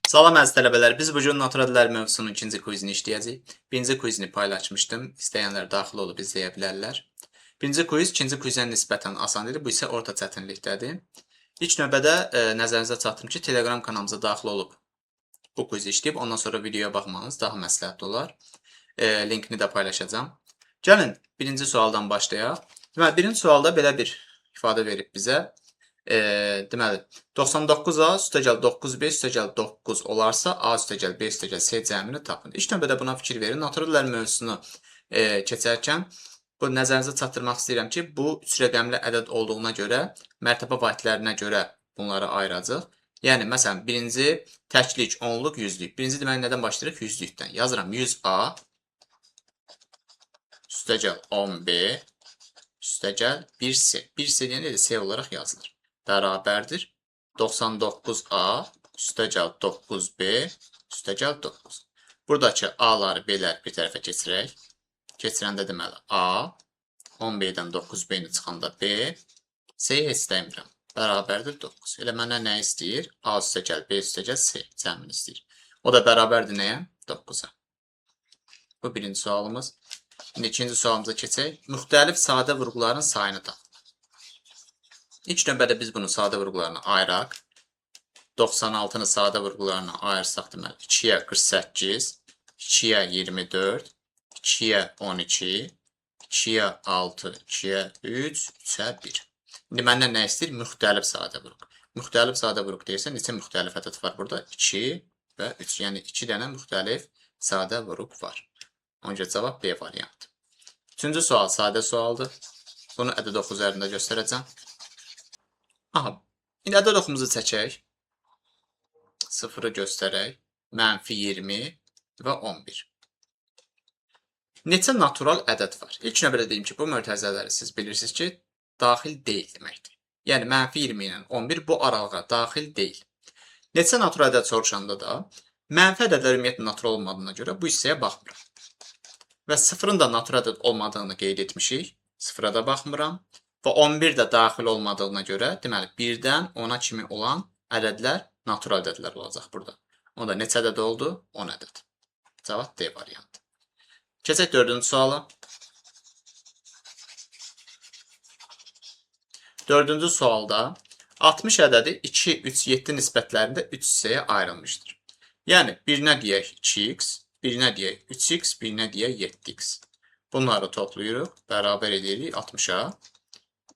Salam əziz tələbələr, biz bu gün natural dillər mövzusunun ikinci quizini işləyəcəyik. Birinci quizini paylaşmışdım. İstəyənlər daxil olub izləyə bilərlər. Birinci quiz ikinci quizə nisbətən asan idi. Bu isə orta çətinlikdədir. İlk növbədə nəzərinizə çatdırım ki, Telegram kanalımıza daxil olub bu quizi işləyib, ondan sonra videoya baxmanız daha məsləhətli olar. Linkini də paylaşacağam. Gəlin, birinci sualdan başlayaq. Deməli, birinci sualda belə bir ifadə verib bizə. Deməli, 99A üstəgəl 9B üstəgəl 9 olarsa, A üstəgəl B üstəgəl C cəmini tapın. İlk növbədə buna fikir verin. Natural dillər mövzusunu keçərkən bu nəzərinizə çatdırmaq istəyirəm ki, bu 3 rəqəmli ədəd olduğuna görə, mərtəbə vahidlərinə görə bunları ayıracaq. Yəni, məsələn, birinci təklik, onluq, yüzlük. Birinci deməli, nədən başlayırıq? Yüzlükdən. Yazıram 100A üstəgəl 10B üstəgəl 1C. 1C deyəndə də C olaraq yazılır. Bərabərdir 99A üstəgəl 9B üstəgəl 9. Buradakı A'ları B'lər bir tərəfə keçirək. Keçirəndə deməli A, 10B'dən 9B'ni çıxanda B, C-yi heç dəymirəm. Bərabərdir 9. Elə məndən nə istəyir? A üstəgəl B üstəgəl C cəmini istəyir. O da bərabərdir nəyə? 9-a. Bu birinci sualımız. İndi ikinci sualımıza keçək. Müxtəlif sadə vurğuların sayını tapın. İlk növbədə biz bunu sadə vurğularına ayıraq. 96-nı sadə vurğularına ayırsaq deməli 2-yə 48, 2-yə 24, 2-yə 12, 2-yə 6, 2-yə 3, 3-ə 1. İndi məndən nə istəyir? Müxtəlif sadə vurğu. Müxtəlif sadə vurğu deyirsə, neçə müxtəlif ədəd var burada? 2 və 3. Yəni 2 dənə müxtəlif sadə vurğu var. Ona görə cavab B variantı. Üçüncü sual sadə sualdır. Bunu ədəd oxu üzərində göstərəcəm. Aha, indi ədəd oxumuzu çəkək. 0-ı göstərək. -20 və 11. Neçə natural ədəd var? İlk növbədə deyim ki, bu mötərizələri siz bilirsiniz ki, daxil deyil deməkdir. Yəni, -20 ilə 11 bu aralığa daxil deyil. Neçə natural ədəd soruşanda da, mənfi ədədlər ümumiyyətlə natural olmadığına görə bu hissəyə baxmıram. Və 0-ın da natural ədəd olmadığını qeyd etmişik. 0-a da baxmıram. Və 11 də daxil olmadığına görə, deməli, 1-dən 10-a kimi olan ədədlər natural ədədlər olacaq burada. O da neçə ədəd oldu? 10 ədəd. Cavab D variantı. Keçək 4-cü suala. 4-cü sualda 60 ədədi 2, 3, 7 nisbətlərində 3 hissəyə ayrılmışdır. Yəni, birinə deyək 2x, birinə deyək 3x, birinə deyək 7x. Bunları toplayırıq, bərabər edirik 60-a.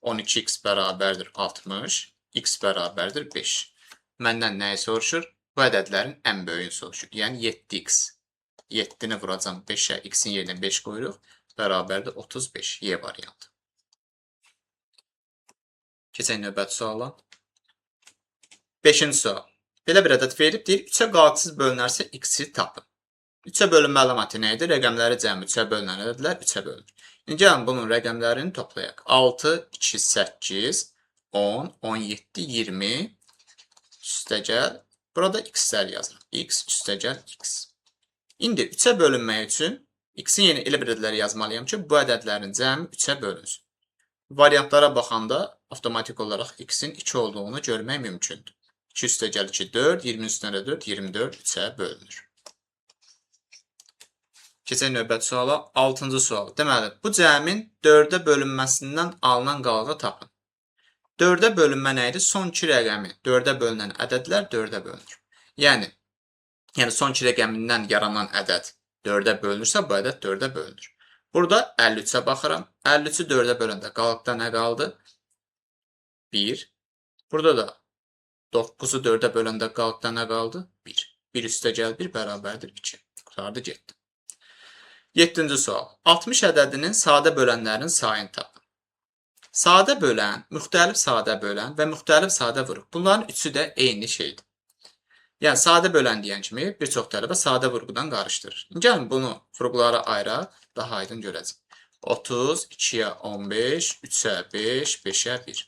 12x bərabərdir 60, x bərabərdir 5. Məndən nəyi soruşur? Bu ədədlərin ən böyüyünü soruşur. Yəni 7x. 7-ni vuracam 5-ə, x-in yerinə 5 qoyuruq. Bərabərdir 35. Y variantı. Keçək növbəti suala. 5-ci sual. Belə bir ədəd verib, deyir, 3-ə qalıqsız bölünərsə x-i tapın. 3-ə bölünmə əlaməti nə idi? Rəqəmləri cəmi 3-ə bölünən ədədlər 3-ə bölünür. İndi gəlin bunun rəqəmlərini toplayaq. 6, 2, 8, 10, 17, 20 üstəgəl. Burada x-lər yazırıq. X üstəgəl x. İndi 3-ə bölünmək üçün x-in yeni elə bir ədədləri yazmalıyam ki, bu ədədlərin cəmi 3-ə bölünsün. Variantlara baxanda avtomatik olaraq x-in 2 olduğunu görmək mümkündür. 2 üstəgəl 2, 4, 20 üstəgəl 4, 24 3-ə bölünür. Keçək növbəti suala, 6-cı sual. Deməli, bu cəmin 4-ə bölünməsindən alınan qalığı tapın. 4-ə bölünmə nə idi? Son 2 rəqəmi 4-ə bölünən ədədlər 4-ə bölünür. Yəni son 2 rəqəmindən yaranan ədəd 4-ə bölünürsə, bu ədəd 4-ə bölünür. Burada 53-ə baxıram. 53-ü 4-ə böləndə qalıqda nə qaldı? 1. Burada da 9-u 4-ə böləndə qalıqda nə qaldı? 1. 1 üstəgəl 1 bərabərdir 2. Qutardı getdi. 7-ci sual. 60 ədədinin sadə bölənlərin sayını tapın. Sadə bölən, müxtəlif sadə bölən və müxtəlif sadə vurğu. Bunların üçü də eyni şeydir. Yəni, sadə bölən deyən kimi bir çox tələbə sadə vurğudan qarışdırır. Gəlin, bunu vurğulara ayıraq, daha aydın görəcək. 30, 2-yə 15, 3-ə 5, 5-ə 1.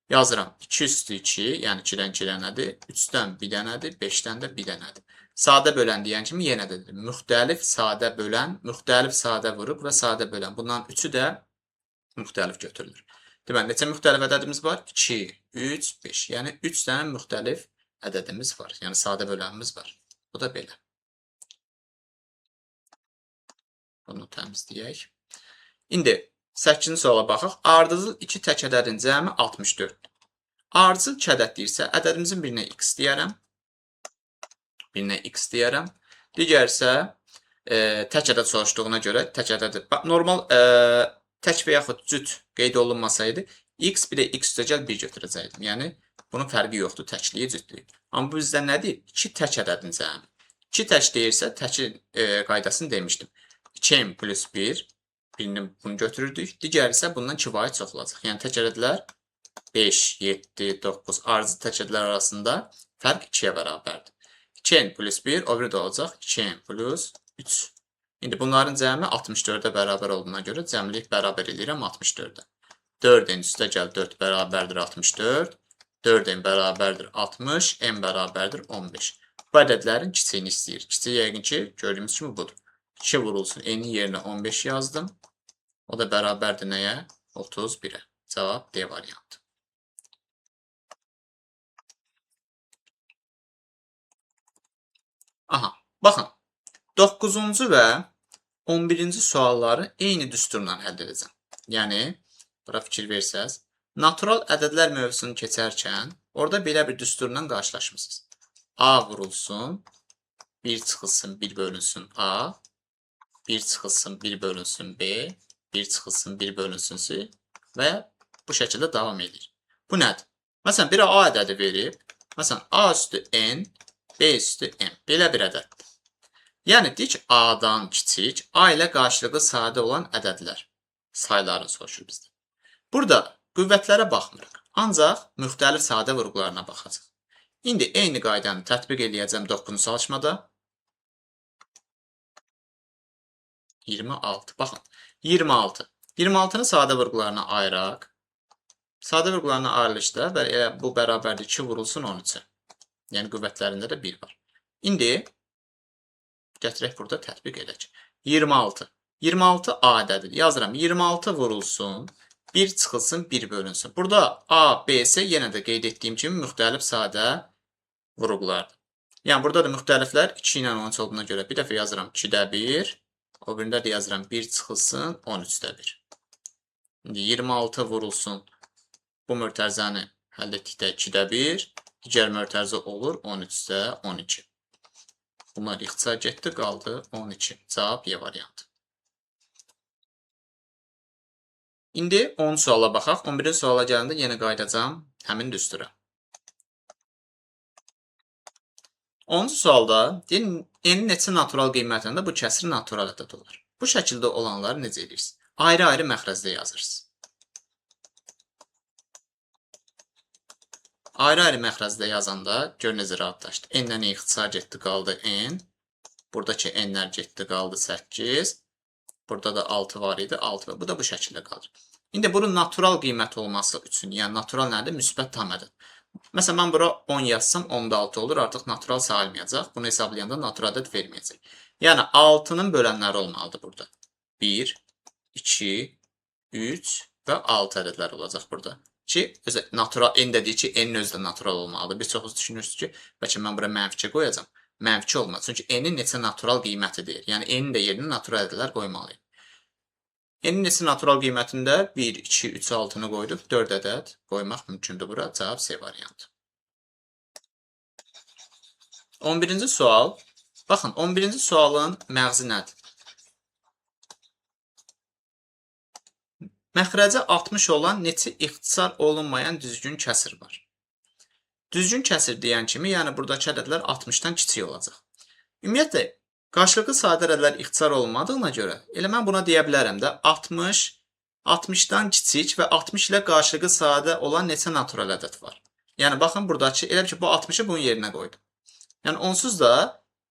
Yazıram, 2 üstü 2, yəni 2-dən 2 dənədir, 3-dən 1 dənədir, 5-dən də 1 dənədir. Sadə bölən deyən kimi yenə də müxtəlif sadə bölən, müxtəlif sadə vurğu və sadə bölən. Bunların üçü də müxtəlif götürülür. Deməli, neçə müxtəlif ədədimiz var? 2, 3, 5. Yəni, 3 dənə müxtəlif ədədimiz var. Yəni sadə bölənimiz var. Bu da belə. Bunu təmizləyək. İndi 8-ci suala baxaq. Ardıcıl 2 tək ədədin cəmi 64-dür. Ardıcıl 2 ədəd deyirsə, ədədimizin birinə x deyərəm. Birinə x deyərəm. Digər isə tək ədəd soruşduğuna görə tək ədəd. Normal tək və yaxud cüt qeyd olunmasaydı, x bir də x üstəgəl 1 götürəcəkdim. Yəni, bunun fərqi yoxdur, təkliyi, cütlüyü. Amma bu bizdə nədir? 2 tək ədədin cəmi. 2 tək deyirsə, təkin qaydasını demişdim. 2n plus 1, birini bunu götürürdük. Digər isə bundan 2 vahid çox olacaq. Yəni, tək ədədlər 5, 7, 9 ardıcıl tək ədədlər arasında fərq 2-yə bərabərdir. 2n plus 1, o biri də olacaq 2n plus 3. İndi bunların cəmi 64-ə bərabər olduğuna görə cəmlik bərabər edirəm 64-ə. 4n üstəgəl 4 bərabərdir 64. 4n bərabərdir 60. N bərabərdir 15. Bu ədədlərin kiçiyini istəyir. Kiçik yəqin ki, gördüyümüz kimi budur. 2 vurulsun. N-in yerinə 15 yazdım. O da bərabərdir nəyə? 31-ə. Cavab D variantı. Aha, baxın. 9-cu və 11-ci sualları eyni düsturla həll edəcəm. Yəni, bura fikir versəz, natural ədədlər mövzusunu keçərkən, orada belə bir düsturla qarşılaşmışsınız. A vurulsun, 1 çıxılsın, 1 bölünsün A, 1 çıxılsın, 1 bölünsün B, 1 çıxılsın, 1 bölünsün C və bu şəkildə davam edir. Bu nədir? Məsələn, bir A ədədi verib, məsələn, A üstü N, B üstü M. Belə bir ədəddir. Yəni, dik A-dan kiçik, A ilə qarşılıqlı sadə olan ədədlər saylarını soruşur bizdə. Burada qüvvətlərə baxmırıq, ancaq müxtəlif sadə vurğularına baxacaq. İndi eyni qaydanı tətbiq edəcəm 9-cu çalışmada. 26, baxın, 26. 26-nı sadə vurğularına ayıraq. Sadə vurğularına ayrılışda bu bərabərdir 2 vurulsun 13-ə. Yəni, qüvvətlərində də 1 var. İndi gətirək burada tətbiq edək. 26. 26 A ədədidir. Yazıram. 26 vurulsun, 1 çıxılsın, 1 bölünsün. Burada A, B isə yenə də qeyd etdiyim kimi müxtəlif sadə vurğulardır. Yəni, burada da müxtəliflər 2 ilə 13 olduğuna görə bir dəfə yazıram 2-də 1, o birində də yazıram 1 çıxılsın, 13-də 1. İndi 26 vurulsun, bu mötərizəni həll etdikdə 2-də 1, digər mötərizə olur 13-də 12. Bunlar ixtisar getdi, qaldı 12. Cavab Y variantı. İndi 10 suala baxaq. 11-ci suala gələndə yenə qayıdacam həmin düstura. 10-cu sualda n-in neçə natural qiymətində bu kəsri natural ədəd olur. Bu şəkildə olanları necə edirsiniz? Ayrı-ayrı məxrəcdə yazırsınız. Ayrı-ayrı məxrəcdə yazanda gör necə rahatlaşdı. N-dən ixtisar getdi, qaldı N. Buradakı N-lər getdi, qaldı 8. Burada da 6 var idi, 6 və bu da bu şəkildə qalır. İndi bunun natural qiymət olması üçün, yəni natural nədir? Müsbət tam ədəd. Məsələn, mən bura 10 yazsam, 10-da 6 olur, artıq natural sayılmayacaq. Bunu hesablayanda natural ədəd verməyəcək. Yəni, 6-nın bölənləri olmalıdır burada. 1, 2, 3 və 6 ədədlər olacaq burada. Ki, natural, n də deyir ki, n özü də natural olmalıdır. Bir çoxunuz düşünürsünüz ki, bəlkə mən bura mənfi qoyacam. Mənfi olmaz. Çünki n-in neçə natural qiymətidir. Yəni, n-in də yerinə natural ədədlər qoymalıyım. N-in neçə natural qiymətində 1, 2, 3, 6-nı qoyduq. 4 ədəd qoymaq mümkündür bura. Cavab C variantı. 11-ci sual. Baxın, 11-ci sualın məğzi nədir? Məxrəcə 60 olan neçə ixtisar olunmayan düzgün kəsir var? Düzgün kəsir deyən kimi, yəni buradakı ədədlər 60-dan kiçik olacaq. Ümumiyyətlə, qarşılıqlı sadə ədədlər ixtisar olmadığına görə, elə mən buna deyə bilərəm də 60, 60-dan kiçik və 60 ilə qarşılıqlı sadə olan neçə natural ədəd var. Yəni, baxın, buradakı, elə ki, bu 60-ı bunun yerinə qoydum. Yəni, onsuz da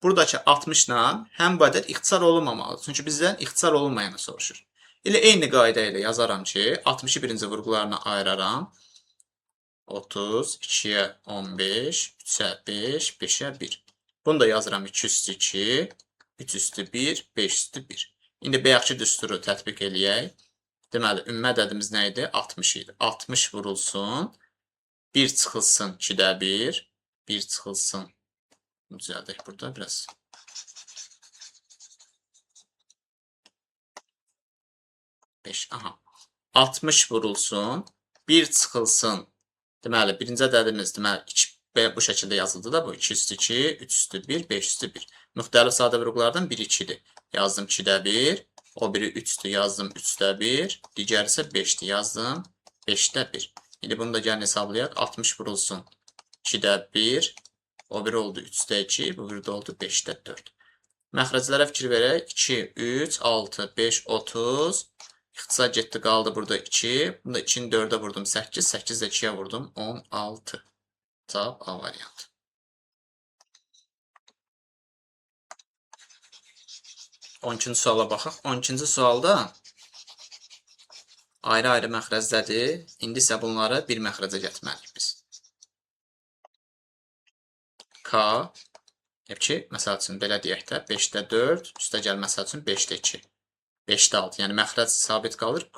buradakı 60-la həm bu ədəd ixtisar olunmamalıdır. Çünki bizdən ixtisar olunmayanı soruşur. Elə eyni qayda ilə yazaram ki, 60-ı birinci vurğularına ayıraram. 30, 2-yə 15, 3-ə 5, 5-ə 1. Bunu da yazıram 2 üstü 2, 3 üstü 1, 5 üstü 1. İndi bayaqki düsturu tətbiq eləyək. Deməli, ümumi ədədimiz nə idi? 60 idi. 60 vurulsun, 1 çıxılsın 2-də 1, 1 çıxılsın. Düzəldək burada biraz. 5. Aha. 60 vurulsun. 1 çıxılsın. Deməli, birinci ədədimiz deməli 2 bu şəkildə yazıldı da bu 2 üstü 2, 3 üstü 1, 5 üstü 1. Müxtəlif sadə vurğulardan biri 2-dir. Yazdım 2-də 1, o biri 3-dür, yazdım 3-də 1, digəri isə 5-dir, yazdım 5-də 1. İndi bunu da gəlin hesablayaq. 60 vurulsun 2-də 1, o biri oldu 3-də 2, bu biri də oldu 5-də 4. Məxrəclərə fikir verək. 2, 3, 6, 5, 30. İxtisar getdi, qaldı burada 2. Bunda 2-ni 4-ə vurdum 8. 8 də 2-yə vurdum 16. Cavab A variantı. 12-ci suala baxaq. 12-ci sualda ayrı-ayrı məxrəcdədir. İndi isə bunları bir məxrəcə gətirməliyik biz. K, məsəl üçün belə deyək də 5-də 4, üstə gəl məsəl üçün 5-də 2. 5-də 6. Yəni məxrəc sabit qalır,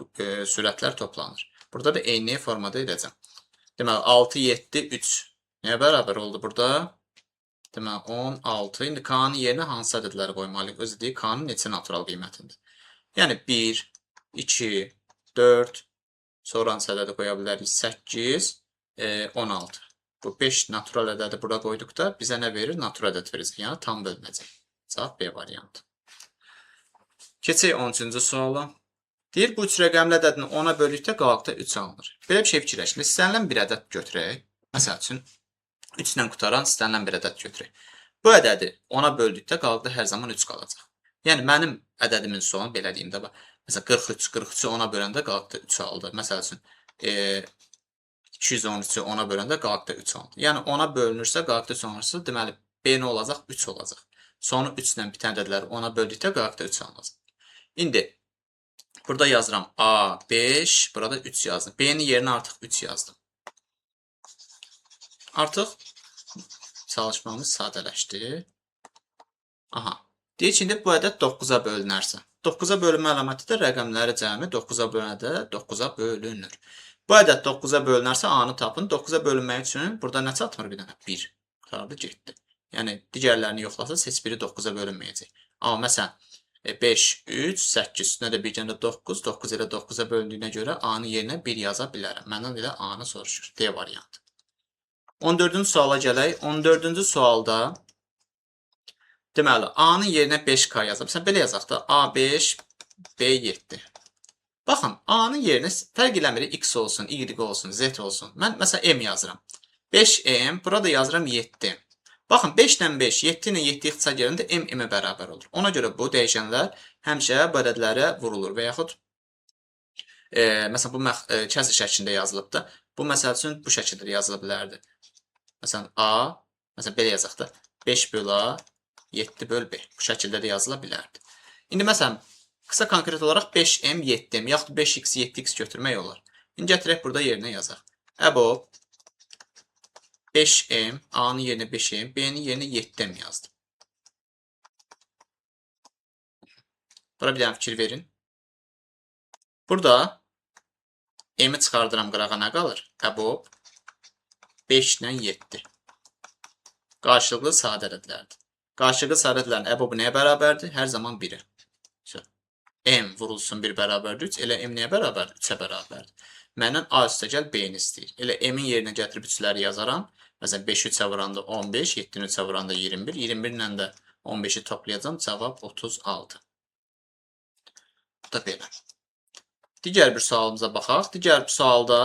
sürətlər toplanır. Burada da eyni formada edəcəm. Deməli 6, 7, 3. Nəyə bərabər oldu burada? Deməli 16. İndi K-nın yerinə hansı ədədləri qoymalıyıq? Özü deyək, K-nın neçə natural qiymətindir? Yəni 1, 2, 4, sonra hansı ədədi qoya bilərik? 8, 16. Bu 5 natural ədədi bura qoyduqda bizə nə verir? Natural ədəd verəcək. Yəni tam bölünəcək. Cavab B variantı. Keçək 13-cü suala. Deyir, bu 3 rəqəmli ədədini 10-a böldükdə qalıqda 3 alınır. Belə bir şey fikirləşin. İstənilən bir ədəd götürək. Məsəl üçün 3 ilə qutaran istənilən bir ədəd götürək. Bu ədədi 10-a böldükdə qalıqda hər zaman 3 qalacaq. Yəni mənim ədədimin sonu belə deyim də. Məsələn 43, 43-ü 10-a böləndə qalıqda 3 aldı. Məsəl üçün 213-ü 10-a böləndə qalıqda 3 aldı. Yəni 10-a bölünürsə qalıqda 3 alınırsa, deməli B nə olacaq? 3 olacaq. Sonu 3 ilə bitən ədədləri 10-a böldükdə qalıqda 3 alınacaq. İndi burada yazıram A5, burada 3 yazdım. B'nin yerinə artıq 3 yazdım. Artıq çalışmamız sadələşdi. Aha. Deyək ki, indi bu ədəd 9-a bölünərsə. 9-a bölünmə əlaməti də rəqəmləri cəmi 9-a bölünədə 9-a bölünür. Bu ədəd 9-a bölünərsə A-nı tapın. 9-a bölünmək üçün burada nə çatmır bir dənə? 1. Qurtardı, getdi. Yəni digərlərini yoxlasaq heç biri 9-a bölünməyəcək. Amma məsələn 5, 3, 8 üstünə də bir gəndə 9, 9 ilə 9-a bölündüyünə görə A-nın yerinə 1 yaza bilərəm. Məndən elə A-nı soruşur. D variantı. 14-cü suala gələk. 14-cü sualda deməli A-nın yerinə 5K yazaq. Məsələn, belə yazaq da A5, B7. Baxın, A-nın yerinə fərq eləmir. X olsun, Y olsun, Z olsun. Mən məsələn M yazıram. 5M, burada yazıram 7. Baxın, 5 ilə 5, 7 ilə 7 ixtisar yerində M-ə bərabər olur. Ona görə bu dəyişənlər həmişə bu ədədlərə vurulur və yaxud məsələn, bu kəsr şəklində yazılıb da. Bu, məsəl üçün, bu şəkildə yazıla bilərdi. Məsələn, A, məsələn, belə yazaq da, 5 böl A, 7 böl B. Bu şəkildə də yazıla bilərdi. İndi, məsələn, qısa konkret olaraq 5M, 7M, yaxud 5X, 7X götürmək olar. İndi gətirək burada yerinə yazaq. Əbob 5M, A'nın yerinə 5M, B'nin yerinə 7M yazdım. Bura bir dənə fikir verin. Burada M'i çıxardıram qırağa, nə qalır? Əbob 5 ilə 7. Qarşılıqlı sadə ədədlərdir. Qarşılıqlı sadə ədədlərin əbobu nəyə bərabərdir? Hər zaman 1-ə. M vurulsun 1 bərabərdir 3. Elə M nəyə bərabərdir? 3-ə bərabərdir. Məndən A üstə gəl B-ni istəyir. Elə M-in yerinə gətirib 3-ləri yazaram. Məsələn, 5-i 3-ə vuranda 15, 7-ni 3-ə vuranda 21, 21 ilə də 15-i toplayacam, cavab 36. Bu da belə. Digər bir sualımıza baxaq. Digər bir sualda,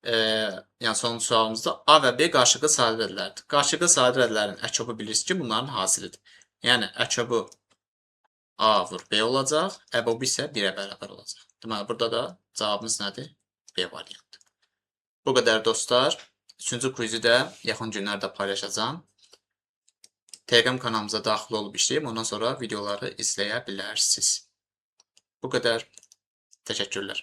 yəni sonuncu sualımızda A və B qarşılıqlı sadə ədədlərdir. Qarşılıqlı sadə ədədlərin əkobu bilirsiniz ki, bunların hasilidir. Yəni, əkobu A vur B olacaq, əbobu isə 1-ə bərabər olacaq. Deməli, burada da cavabımız nədir? B variantı. Bu qədər dostlar. 3-cü kvizi də yaxın günlərdə paylaşacağım. Telegram kanalımıza daxil olub işləyib, ondan sonra videoları izləyə bilərsiniz. Bu qədər. Təşəkkürlər.